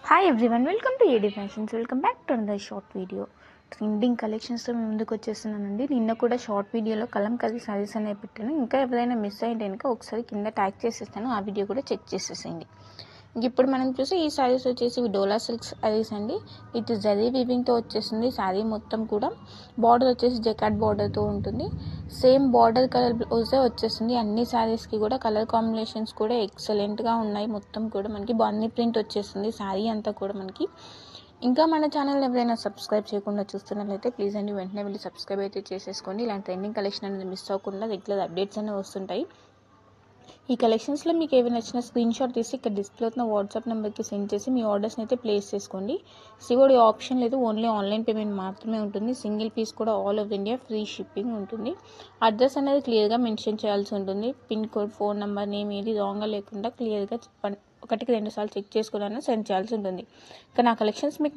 Hi everyone, welcome to AD fashions. Welcome back to another short video. Trending కలెక్షన్స్తో మేము ముందుకు వచ్చేస్తున్నానండి. నిన్న కూడా షార్ట్ వీడియోలో కలంకారీ శారీస్ అనేవి పెట్టాను. ఇంకా ఎవరైనా మిస్ అయ్యింటే కనుక ఒకసారి కింద ట్యాగ్ చేసేస్తాను, ఆ వీడియో కూడా చెక్ చేసేసేయండి. ఇప్పుడు మనం చూసి ఈ శారీస్ వచ్చేసి డోలా సిల్క్ శారీస్ అండి. ఇటు జరీ వీవింగ్తో వచ్చేసింది. శారీ మొత్తం కూడా బార్డర్ వచ్చేసి జకాట్ బార్డర్తో ఉంటుంది. సేమ్ బార్డర్ కలర్ బ్లౌజే వచ్చేసింది. అన్ని శారీస్కి కూడా కలర్ కాంబినేషన్స్ కూడా ఎక్సలెంట్గా ఉన్నాయి. మొత్తం కూడా మనకి బన్నీ ప్రింట్ వచ్చేసింది శారీ అంతా కూడా మనకి. ఇంకా మన ఛానల్ ఎవరైనా సబ్స్క్రైబ్ చేయకుండా చూస్తున్నట్లయితే ప్లీజ్ అండి వెంటనే వెళ్ళి సబ్స్క్రైబ్ అయితే చేసేసుకోండి. ఇలాంటి ట్రెండింగ్ కలెక్షన్ అనేది మిస్ అవ్వకుండా రెగ్యులర్ అప్డేట్స్ అనేవి వస్తుంటాయి. ఈ కలెక్షన్స్లో మీకు ఏవి నచ్చిన స్క్రీన్ షాట్ తీసి ఇక్కడ డిస్ప్లే అవుతున్న వాట్సాప్ నెంబర్కి సెండ్ చేసి మీ ఆర్డర్స్ని అయితే ప్లేస్ చేసుకోండి. సిఓడి ఆప్షన్ లేదు, ఓన్లీ ఆన్లైన్ పేమెంట్ మాత్రమే ఉంటుంది. సింగిల్ పీస్ కూడా all over India free shipping ఉంటుంది. అడ్రస్ అనేది క్లియర్గా మెన్షన్ చేయాల్సి ఉంటుంది. Pin code, phone number, name ఏది రాంగ్గా లేకుండా క్లియర్గా 1కి 2 సార్లు చెక్ చేసుకోవాలని సెండ్ చేయాల్సి ఉంటుంది. ఇక నా కలెక్షన్స్ మీకు